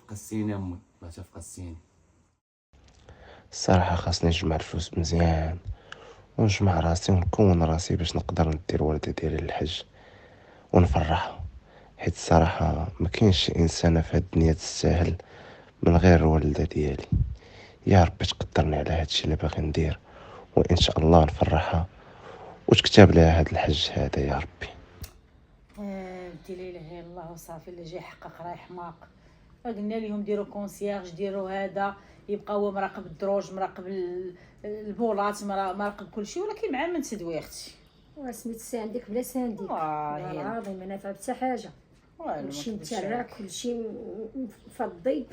C: قسيني امي بغات تقسيني.
E: الصراحه خاصني نجمع الفلوس مزيان ونجمع راسي ونكون راسي باش نقدر ندير والدة ديالي للحج ونفرحها، حيت الصراحه ما كاينش شي انسانه في هاد الدنيا تستاهل من غير الوالده ديالي. يا رب تقدرني على هادشي اللي باغي ندير، وان شاء الله نفرحها وتكتب لها هاد الحج هذا يا ربي.
B: بنتي لا اله الا الله وصافي، اللي جاي يحقق راه حماق. قلنا لهم ديروا كونسيرج، ديروا هذا، يبقى هو مراقب الدروج، مراقب البولات، مراقب كل شيء، ولكن مع من تدوي اختي.
D: سميت سانديك بلا سانديك، والله العظيم ما نافع حتى حاجه. كلشي مترع، كلشي مفضي،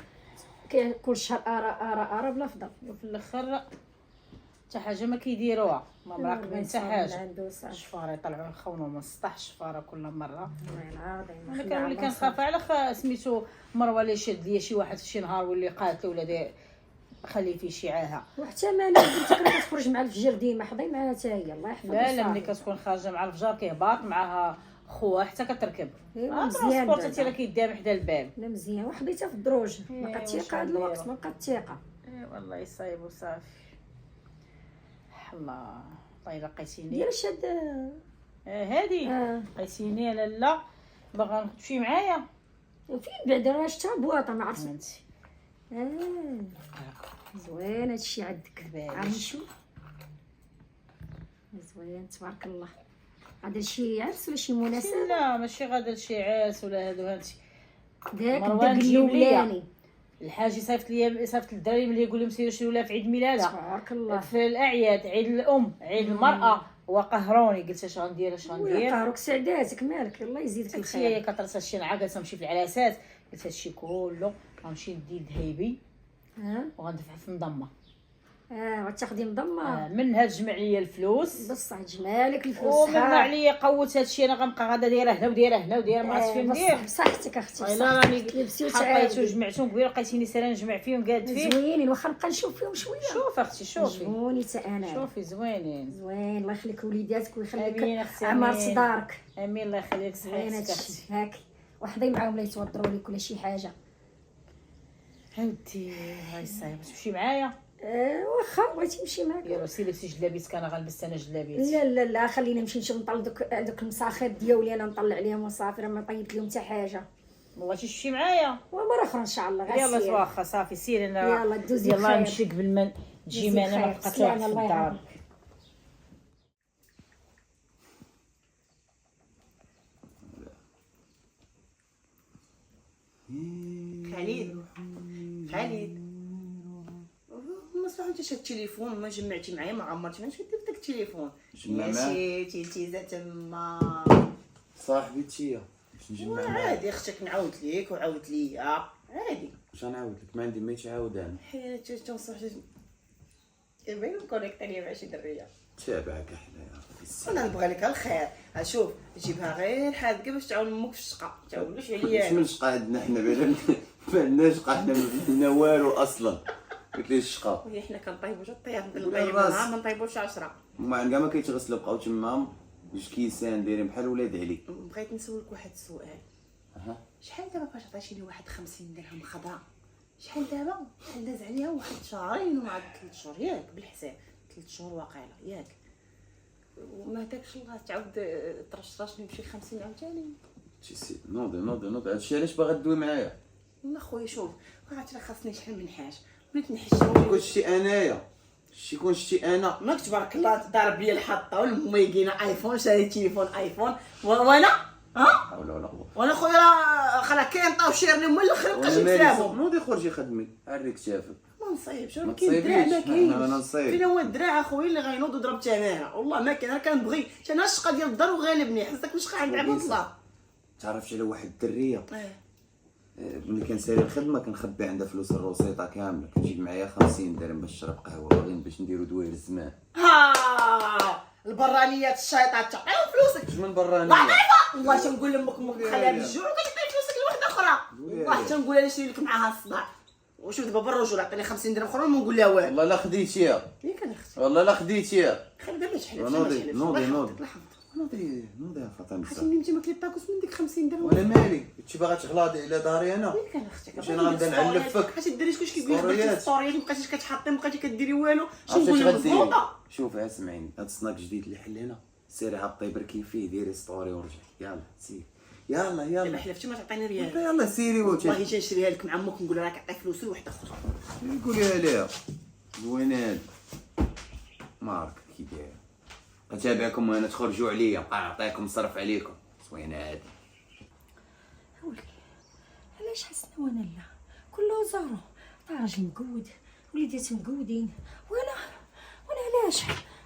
D: كاين كل شهر ارا بلا فضل،
B: وفي الاخر حتى حاجه ما كيديروها، ما مراقبين حتى حاجه.
D: عنده صافي
B: شفاره يطلعوا يخونوا من سطح شفاره كل مره.
D: والله العظيم.
B: انا كنولي كنخاف على سميتو مروه اللي شاد ليا شي واحد شي نهار واللي قالت له ولا خلي في شيعاها.
D: وحتى مالك بنتك راه كتخرج مع الفجر ديما، حضي معاها حتى هي الله يحفظها.
B: لا ملي كتكون خارجه مع الفجار كيهبط معاها خوها حتى كتركب.
D: مزيان
B: ترونسبورت حتى راه كيدام حدا الباب.
D: لا مزيان، وحضيتها في الدروج، ما بقات ثقه هاد الوقت، ما بقات ثقه.
B: والله يصايب وصافي. الله لقيتيني.
D: ديال شاد
B: هادي لقيتيني انا لا باغا تمشي معايا.
D: فين بعدا راه شتا بواطه ما عرفتش.
B: فهمتي
D: زوين هادشي عندك،
B: باش.
D: عرفتي شو زوين تبارك الله. هذا شي عرس ولا شي مناسبه؟
B: لا ماشي غادا شي عرس ولا هادو. هانتي
D: داك
B: مروان
D: الدق
B: جيب ليا.
D: الاولاني
B: الحاجي صيفط للدراري ملي يقول لهم سيروا شريو لها في عيد ميلادها،
D: تبارك الله.
B: في الاعياد، عيد الام، عيد المراه، وقهروني. قلت اش غندير
D: قهروك سعداتك مالك، الله يزيدك
B: قلت هي
D: الخير.
B: كثرت هادشي نعا قلت نمشي في العراسات، قلت هادشي كله غنمشي ندير ذهيبي وغندفع في منظمه.
D: غتاخدي مضمه.
B: من هاد جمع ليا الفلوس
D: بصح جمالك الفلوس.
B: ومن عليا قوت هادشي، انا غنبقى غادا دايره هنا ودايره هنا ودايره ما عرفتش فين ندير.
D: بصحتك اختي،
B: والله راني
D: لبسي
B: حطيت
D: وتعالي
B: وجمعتهم كبير، لقيتيني سالا نجمع فيهم قاد فيه.
D: زوينين، واخا نبقى نشوف فيهم شويه.
B: شوف اختي شوفي
D: زوينين حتى انا.
B: شوفي زوينين.
D: زوين، الله يخليك وليداتك
B: امين
D: ويخليك
B: اختي،
D: عمارة
B: امين.
D: دارك.
B: امين الله يخليك
D: زوين
B: صحيحتك
D: هادشي
B: اختي.
D: هاكي، وحضي معاهم لا يتوضروا لك ولا شي حاجه.
B: هاودي هاي صايب تمشي معايا.
D: واخا بغيتي نمشي معاك.
B: يلا سير لبسي جلابيتك، انا غنلبس انا جلابيتي.
D: لا خلينا نمشي نشوف نطلع دوك المساخير ديالي انا نطلع عليهم وصافي، راه ما طيبت لهم حتى حاجه.
B: بغيتي تمشي معايا؟
D: ومره اخرى ان شاء الله. غير
B: يلا
D: سير.
B: واخا صافي سيري انا.
D: يلا دوزي
B: يلا
D: بخير.
B: نمشي قبل ما تجي
D: دوزي
B: معنا ما
D: بخير.
B: بقات
D: سلام،
B: واحد في
D: الله
B: الدار.
D: يعاونك.
F: خالد ما صراحه انت شاد التليفون ما جمعتي معايا ما عمرتي ما شديت داك التليفون.
C: جمع معاك.
F: ماشي تيزا تما
C: صاحبي تيا باش نجمع معاك.
F: عادي اختك نعاود ليك وعاود ليا عادي.
C: واش غنعاود لك؟ ما عندي ما يتعاود انا.
F: حياتي تصح باين كونيكتاني مع شي دريه.
C: تابعك احنا في السنة.
F: انا نبغي لك الخير. اشوف جيبها غير حادقه باش تعاون امك في الشقه تعاونوش
C: واش
F: عليا.
C: من شقة عندنا حنا ما عندناش شقة، حنا ما عندنا والو اصلا. قلت لي الشقة
F: وهي حنا كنطيبوا جا الطياب
C: قول
F: بالطيب
C: الراس.
F: ما نطيبوش 10.
C: وما كاع ما كيتغسلوا بقاو تما جوج كيسان دايرين بحال ولاد علي.
F: بغيت نسولك واحد السؤال.
C: اها
F: شحال دابا فاش عطيتيني واحد 50 درهم خضراء شحال دابا شحال داز عليها واحد شهرين ومع 3 شهور ياك بالحساب 3 شهور واقيلا ياك وما داكش الله تعاود ترشرشني بشي 50 عاوتاني.
C: شي سي نوضي هادشي علاش باغا تدوي معايا؟
F: لا خويا شوف عرفتي راه خاصني شحال من حاجه وليت نحش
C: كون شتي انايا كون شتي انا
F: ماك تبارك الله ضارب لي الحطه والميكينا ايفون شاري تليفون ايفون وانا
C: حول ولا قوه.
F: وانا خويا راه خلا كاين طاو شيرني من الاخر مابقاش نتسابهم.
C: نوضي خرجي خدمي عري كتافك.
F: ما نصايبش
C: ما
F: راه كاين الدراع ما
C: تصايبيش. أنا
F: كاينش.
C: نصايب.
F: فين هو الدراع اخويا اللي غينوض وضرب تماره والله ما كاين. انا كنبغي انا الشقه ديال الدار وغالبني حسيتك مش قاعد نلعب بالله.
C: تعرفت على واحد الدريه ملي كنسالي الخدمه كنخبي عندها فلوس الروسيطه كامله، كتجيب معايا 50 درهم باش نشرب قهوه، باغيين باش نديرو دوير الزمان.
F: ها البرانيات الشيطات تعطيهم فلوسك.
C: واش من برانيه؟
F: ضعيفه والله تنقول لامك خليها بالجوع وكتعطي فلوسك لواحده اخرى. والله تنقول لها نشري لك معاها الصداع. وشوف دابا بالرجل عطيني 50 درهم اخرى وما نقول لها والو.
C: والله لا خديتيها
F: ياك انا اختي
C: والله لا خديتيها.
F: خلي دابا تحلف
C: نوضي يا فاطمه.
F: عرفتي انت ما كليت طاكوس من ديك 50 درهم.
C: وانا مالي كنتي باغا تغلاضي على داري انا؟
F: وين كان اختك؟
C: واش انا غنبدا نعلفك؟
F: حيت الدراري كلشي كيقول لك
C: ستوريات.
F: ستوريات مابقيتيش كتحطي مابقيتي كديري والو. شنو
C: عرفتي
F: نقول
C: اش
F: لك
C: غديري؟
F: مضبوطه؟
C: شوف اسمعيني، هاد السناك جديد اللي حلينا سيري هبطي بركي فيه ديري ستوري ورجعي. يلا سير
F: دابا
C: يلا
F: حلفتي ما تعطيني ريال.
C: يلا سيري
F: والله جا نشريها لك مع امك نقول لها راك عطي فلوسي لواحده اخرى.
C: قوليها ليها زوينات مارك كي داير نتابعكم وانا تخرجوا عليا نبقى نعطيكم نصرف عليكم زوينات.
D: ولكن علاش حسنا وانا لا كله زارو راجل مقود وليدات مقودين وانا علاش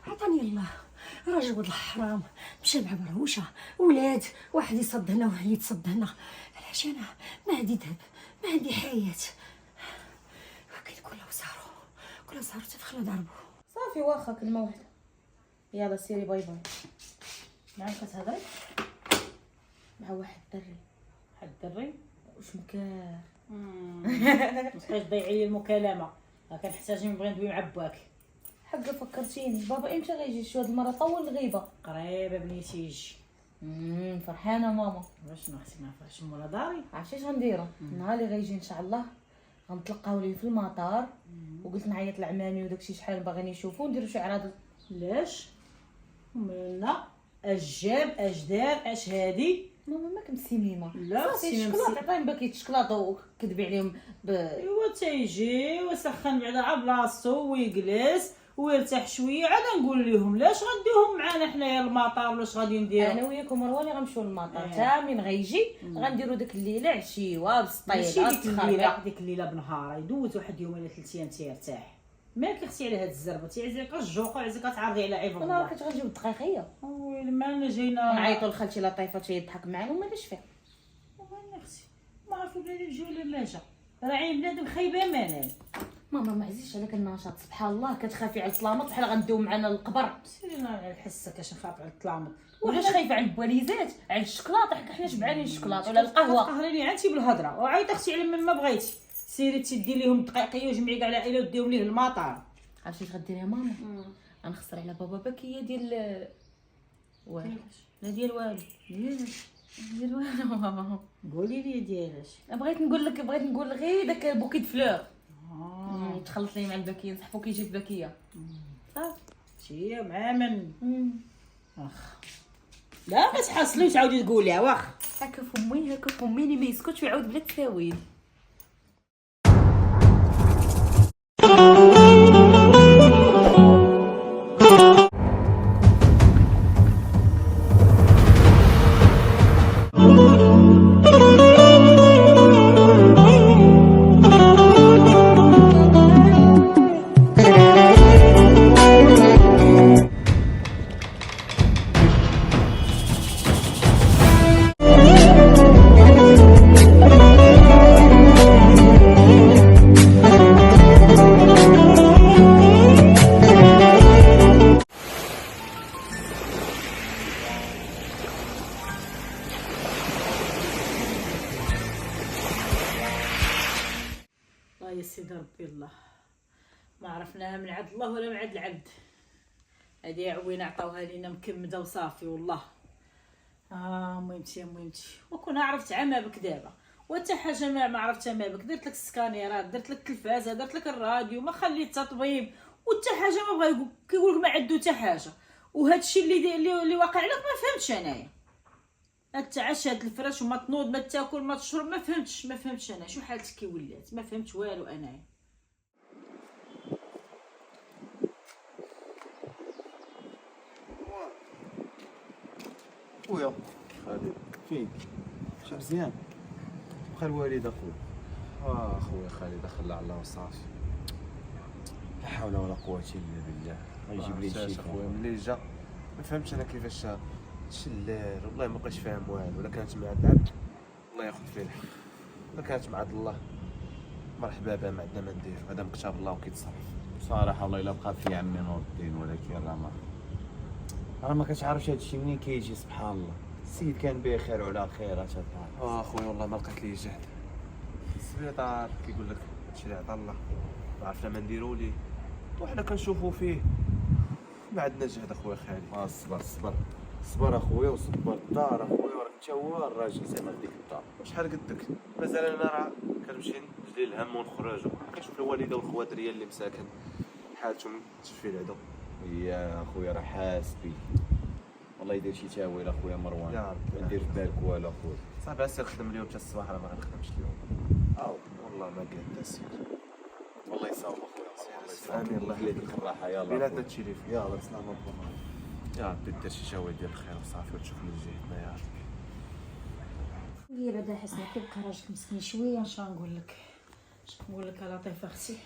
D: عطاني الله راجل ولد الحرام مشى مع بروشه ولاد واحد يصد هنا وواحد يتصد هنا. علاش انا ما عندي ذهب ما عندي حياه ولكن كله زارو تدخلوا ضربوا.
A: صافي واخا كلمه واحده. يلا سيري باي باي. معاك كتهضري مع واحد الدري.
B: واحد الدري
A: واش مكار
B: ما تبقايش تضيعي لي المكالمه. راه كنحتاج نبغي ندوي مع باك.
A: حقا فكرتيني. بابا امتى غيجي شي هاد المره طول الغيبه؟
B: قريبه بنيتي يجي.
A: فرحانه ماما.
B: واش اختي ما فرحش مولا داري؟
A: عرفتي اش غنديرو النهار اللي غيجي ان شاء الله غنتلقاو ليه في المطار وقلت نعيط لعمامي وداكشي شحال باغيين يشوفو ونديرو شي عراض.
B: علاش مالنا اش جاب اش دار اش هادي؟
A: ماما ما كنت سيميمه.
B: لا
A: الشكلاط عطاهم باكيت شكلاط وكذبي عليهم
B: ايوا تيجي وسخن بعدا على بلاصتو ويجلس ويرتاح شويه عاد نقول لهم لاش غنديوهم معانا حنايا المطار واش غادي نديرو.
A: انا وياكم مروان غنمشيو للمطار تا من غيجي غنديرو ديك الليله عشيوه
B: ماشي
A: بالسطيله
B: ديك الليله ديك الليله بنهار يدوز واحد يومين ولا 3 ايام تيرتاح. مالك اختي على هاد الزربه تيعزيك الجوق وعزيك تعرضي على عيب
A: انا
B: الله.
A: كنت غنجيب الدقيقيه
B: ويلي مالنا جينا
A: نعيطوا لخالتي لطيفه تيضحك معانا وما لاش فيه.
B: وين اختي ما عرفوا بلادي بجي ولا ما جا راه عين بنادم خايبه منال.
A: ماما ما عزيزش عليك النشاط سبحان الله كتخافي على الطلامط بحال غنديو معنا للقبر.
B: سيري انا نحسك كاش نخاف على الطلامط.
A: وعلاش خايفه على البواليزات على الشكلاط حنا شبعانين الشكلاط ولا القهوه.
B: قهريني عندي بالهضره وعيط اختي على من ما بغيتي. سيري تدي ليهم دقيقيه وجمعي كاع العائله وديهم ليه المطار.
A: عرفتي اش غديري يا ماما؟ غنخسر على بابا باكيه ديال والو. لا ديال والو ديال والو.
B: قولي لي ديالاش.
A: بغيت نقول غير داك بوكيت فلور. تخلط لي مع الباكيه نصحفو كيجي في باكيه صافي
B: شي مع من واخ لا ما تحصليش تعاودي تقوليها واخ.
A: هكا فمي اللي ما يسكتش ويعاود بلا تساويل.
B: الله يا سيدي ربي الله ما عرفناها من عند الله ولا من عند العبد. هذه عوينه عطاوها لينا مكمده وصافي والله. مهمتي وكون عرفت عمابك دابا وحتى حاجه ما عرفتها ما بك. درت لك السكانيرات، درت لك التلفازه، درت لك الراديو، ما خليت طبيب وحتى حاجه ما بغا كيقول لك ما عندو حتى حاجه. وهذا الشيء اللي واقع لك ما فهمتش انايا. تعش هاد الفراش وما تنوض ما تاكل ما تشرب ما فهمتش انا شو حالتك كي ولات ما فهمتش والو انايا.
C: خويا خالد فين ماشي مزيان؟ بقى الوالد اخويا.
E: خويا خالد دخل على الله وصافي. لا حول ولا قوة الا بالله. غيجيب لي شي خويا ملي جا ما فهمتش انا كيفاش شلال. والله ما بقيتش فاهم والو. ولا كانت مع العبد الله ياخذ فيه الحق، ولا كانت مع الله مرحبا بها ما عندنا ما ندير. هذا من كتاب الله وكيتصرف.
C: صراحه والله الا بقى في عمي نور الدين، ولكن راه ما كتعرفش هادشي منين كيجي. سبحان الله السيد كان بخير وعلى خير. اش
E: خويا والله ما لقيت ليه جهد. السبيطار كيقول لك هادشي اللي عطا الله ما عرفنا ما نديرو ليه وحنا كنشوفو فيه. ما عندنا جهد اخويا خالد.
C: صبر اخويا وصبر الدار اخويا. وراك انت هو الراجل زعما ديك الدار.
E: شحال قدك مازال انا راه كنمشي نجلي الهم ونخرج كنشوف الوالده والخوات ديالي اللي مساكن حالتهم تشفي العدو.
C: يا اخويا راه حاس بيك والله يدير شي تاويل اخويا مروان.
E: يا رب
C: ما ندير في بالك والو اخويا.
E: صافي اسير خدم اليوم حتى الصباح راه ما غنخدمش اليوم. والله ما قاد اسير.
C: والله يصاوب اخويا.
E: امين الله
C: يخليك لك الراحه. يلا
E: بيناتنا هادشي اللي فيه.
C: يلا بسلامه بابا.
E: يا ربي دير شي جواد ديال الخير وصافي وتشوف من جهتنا يا ربي.
D: هي بعدا حسنا كيبقى راجلك مسكين شويه.
B: اش غنقول لك يا لطيفه اختي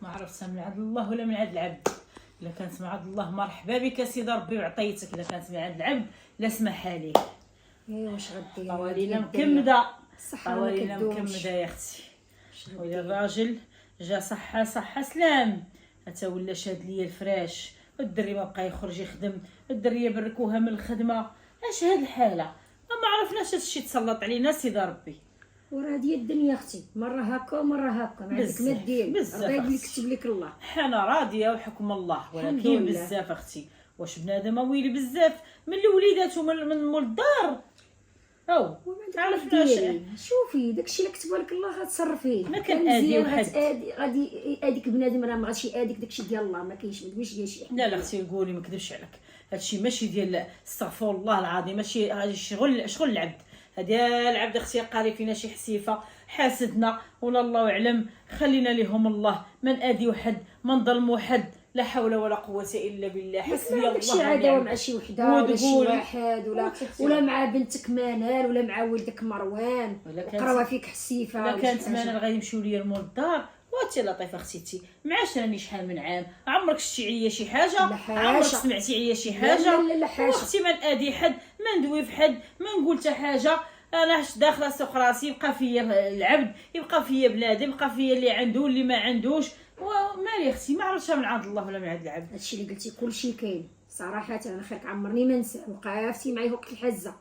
B: ما عرفتها من عند الله ولا من عند العبد. الا كانت من عند الله مرحبا بك سيدي ربي وعطيتك. الا كانت من عند العبد لا سمح ليك.
D: ايوا واش غدير؟
B: طوالينا مكمده
D: الصحه ما
B: طوالينا
D: كدومش.
B: مكمده يا اختي. ويا الراجل جا صحه سلام حتى ولا شاد ليا الفراش. الدري ما بقى يخرج يخدم. الدريه بركوها من الخدمه. اش هاد الحاله ما عرفناش هادشي تسلط علينا سيدي ربي.
D: وراه هادي الدنيا اختي، مره هكا ومره هكا ما عندك ما دير.
B: بزاف
D: ربي اللي
B: أختي.
D: كتب لك الله.
B: حنا راضيه وحكم الله
D: الحمد
B: ولكن
D: لله.
B: بزاف اختي واش بنادم ويلي بزاف من وليداتو من مول الدار او عرفناش.
D: شوفي داكشي اللي كتبوا لك الله غتصرفيه.
B: ما كان آدي وحد.
D: غادي اديك بنادم راه ما غاديش اديك داكشي ديال الله ما كاينش ما تقولش ديال شي حد.
B: لا اختي قولي ما كذبش عليك. هادشي ماشي ديال استغفر الله العظيم. ماشي هادي شغل العبد. هذا العبد اختي قاري فينا شي حسيفه حاسدنا ولا الله اعلم. خلينا لهم الله من ادي وحد ما نظلم وحد. لا حول ولا قوه الا بالله. حسبي الله
D: داكشي عداوه مع شي وحده ولا شي
B: وتقولي.
D: واحد ولا مع بنتك منال ولا مع ولدك مروان وقراوها فيك حسيفه.
B: لا كانت منال غادي يمشيو ليا لمول الدار. وانت لطيفه اختي معاشراني شحال من عام. عمرك شتي عليا شي حاجه؟ عمرك سمعتي عليا شي حاجه؟
D: لا حاجه.
B: اختي ما نادي حد ما ندوي في حد ما نقول حتى حاجه. انا داخله سوق راسي. يبقى فيا العبد يبقى فيا بنادم يبقى فيا اللي عنده واللي ما عندوش. ومالي اختي ما عرفتش من عند الله ولا من عند العبد.
D: هادشي اللي قلتي كلشي كاين صراحه. انا خيرك عمرني ما ننسى وقفتي معايا وقت الحزه.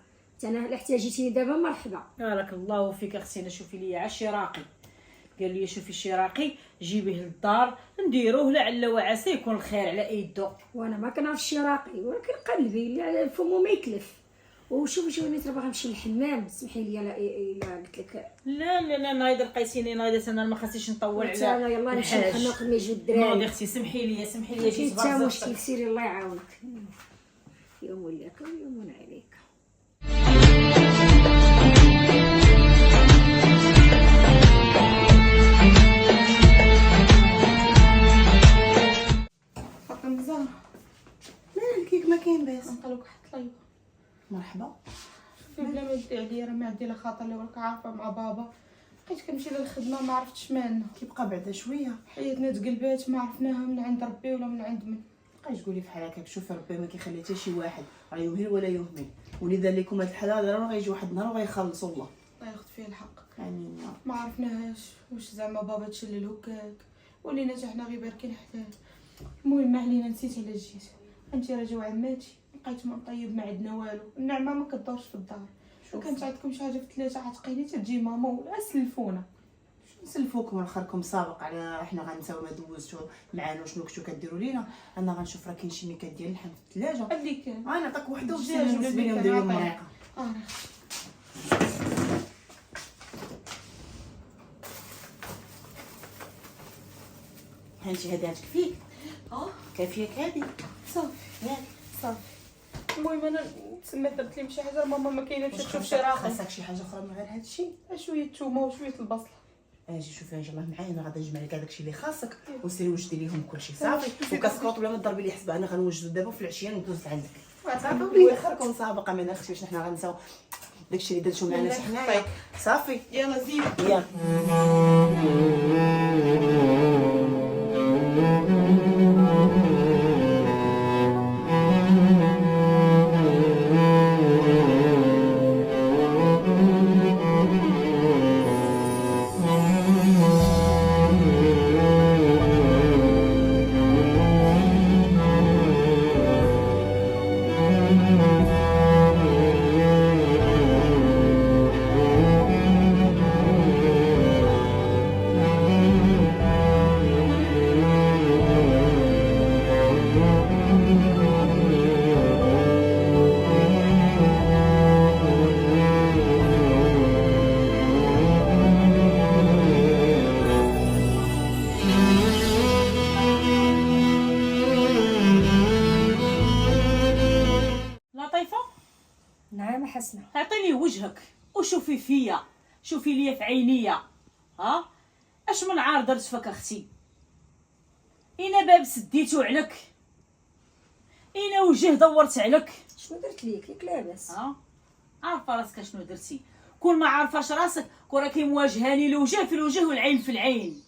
D: انا الا احتاجيتيني دابا مرحبا.
B: بارك الله فيك اختي. انا شوفي لي عشي راقي قال لي شوفي شي راقي جيبيه للدار نديروه لعل وعسى يكون الخير على يدو.
D: وانا ما كنعرفش شي راقي ولكن قلبي اللي على فمو ما يكلف. وشوفي نيت باغا نمشي للحمام، سمحي لي الا قلت لك.
B: لا لا لا نايض لقيتيني نايض، انا ما خاصنيش نطول على
D: انا يلاه نمشي الحمام قبل ما يجيو الدراري.
B: نوضي اختي سمحي لي
D: ماشي
B: جيت
D: حتى
B: برزقتك.
D: مشكل، سيري الله يعاونك. يوم لك ويوم عليك.
A: فاطمه زهره
F: مالك ما كاين باس؟
A: نقلك واحد طيبه.
F: مرحبا.
A: بلا ما يدي عليا راه ما عندي لا خاطر لا راك عارفه مع بابا، بقيت كنمشي للخدمه ما عرفتش مالنا،
F: كيبقى بعدا شويه.
A: حياتنا تقلبات ما عرفناها من عند ربي ولا من عند من.
F: بقاي تقولي فحال هكاك، شوفي ربي ما كيخلي حتى شي واحد راه يمهل ولا يهمل، واللي دار لكم هاد الحاله راه غيجي واحد النهار وغيخلصوا الله.
A: الله ياخذ فيه الحق.
F: امين.
A: ما عرفناهاش واش زعما بابا تشلل هكاك ولينا حتى حنا غير باركين حداه. المهم ما علينا، نسيت على جيت. انت راجع عماتي بقيت ما نطيب ما عندنا والو، النعمه ما كدورش في الدار. شو كانت عندكم شي حاجه في الثلاجه عتقيني تجي ماما ولا سلفونا.
F: نسلفوكم نخركم سابق على حنا غنساو ما دوزتو معانا وشنو كنتو كديروا لينا. انا غنشوف راه كاين شي ميكات ديال اللحم في الثلاجه،
A: اللي كان
F: غنعطيك وحده
A: الدجاج ولا
F: وسيري
A: اللي
F: ندير
A: كان
F: لهم
A: عطاك.
F: مريقه. هانتي هادي تكفيك، كافيك هادي.
A: صافي
F: ياك
A: صافي. المهم انا تسمى درت لي شي حاجه، ماما ما كاينه باش تشوف شي راخص.
F: خاصك شي حاجه اخرى من غير هادشي.
A: شويه الثومه وشويه البصله.
F: اجي شوفي اجي الله معايا، انا غادي نجمع لك هذاك الشيء اللي خاصك وسيري وجدي ليهم كلشي صافي. وكاسكوط بلا ما تضربي لي حسبه، انا غنوجدو دابا في العشيه ندوز عندك صافي. ويخركم سابقه من اختي باش حنا غنساو داكشي اللي درتو معنا حتى حنايا صافي.
A: يلا زيد.
F: يلا
B: لطيفه
D: نعم حسنه.
B: اعطيني وجهك وشوفي فيا، شوفي ليا في عينيا. ها اش من عار درت فيك اختي؟ اين باب سديتو عليك، اين وجه دورت عليك.
D: شنو درت ليك؟ ياك لاباس.
B: ها عارفه راسك شنو درتي. كون ما عارفاش راسك كون راكي مواجهاني الوجه في الوجه والعين في العين.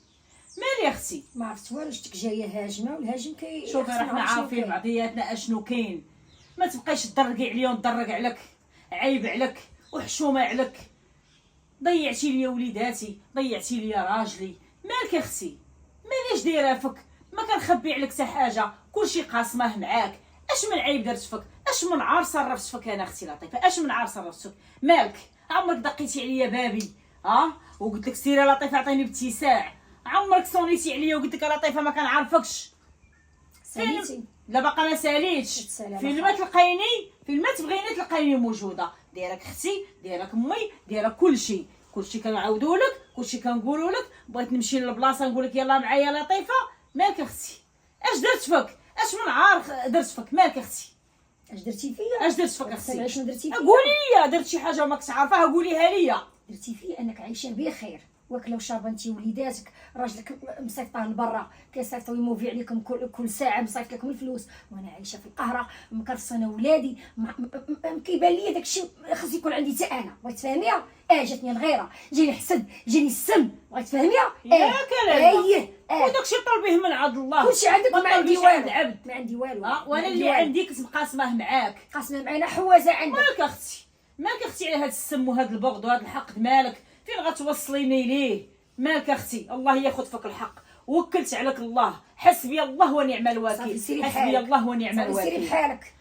B: مالي اختي؟
D: ما عرفت والو، شفتك جايه هاجمه والهاجم
B: شوفي راه حنا عارفين بعضياتنا اشنو كاين. ما تبقايش تدرقي عليا وندرق عليك، عيب عليك وحشومه عليك. ضيعتي لي وليداتي، ضيعتي لي راجلي. مالك اختي؟ ماليش دايره فيك، ما كنخبي عليك حتى حاجه، كلشي قاسمه معاك. اش من عيب درت فيك؟ اش من عار صرفت فيك انا اختي لطيفه؟ اش من عار صرفت فيك؟ مالك؟ عمرك دقيتي عليا بابي وقلت لك سيري لطيفه عطيني باتساع؟ عمرك صونيتي عليا وقلت لك لطيفه ما كنعرفكش؟
D: ساليتي.
B: لا باقا ما ساليتش. فين ما تلقيني، فين ما تبغيني تلقيني موجوده. دايرك اختي، دايرك امي، دايرك كلشي كنعاودو لك، كلشي كنقولوا لك. بغيت نمشي للبلاصه نقول لك يلا معايا لطيفه. مالك اختي؟ اش درت فيك؟ اش من عار درت فيك؟ مالك اختي؟
D: اش درتي فيا؟
B: اش درت فيك اختي؟
D: سامعي شنو درتي فيا؟
B: قولي لي، درت شي حاجه ماكش عارفاها قوليها لي.
D: درتي فيا انك عايشه بخير، واكله وشاربه انت وليداتك، راجلك مصيفطاه لبرا كيصيفطوا يموفي عليكم كل ساعه، مصيفط لكم الفلوس، وانا عايشه في القهره مكرسه انا ولادي. كيبان لي داكشي خص يكون عندي حتى انا. بغيت تفهميها؟ جاتني الغيره، جاني الحسد، جاني السم. بغيت تفهميها؟
B: يا كلام.
D: ايه
B: وداكشي طلبيه من عند الله.
D: كلشي عندك
B: ما
D: وما عندي
B: طلبيش عند
D: والو.
B: عبد.
D: ما عندي والو.
B: وانا اللي عندي كنت مقاسمه معاك.
D: قاسمه معانا حوازه عندك.
B: مالك اختي؟ مالك اختي على هاد السم وهاد البغض وهاد الحقد؟ مالك؟ فين غتوصليني ليه؟ مالك اختي؟ الله ياخذ فيك الحق، وكلت عليك الله. حسبي الله ونعم الوكيل.
D: صافي سيري
B: حسبي
D: بحالك.
B: الله ونعم
D: صافي سيري
B: الوكيل.
D: بحالك.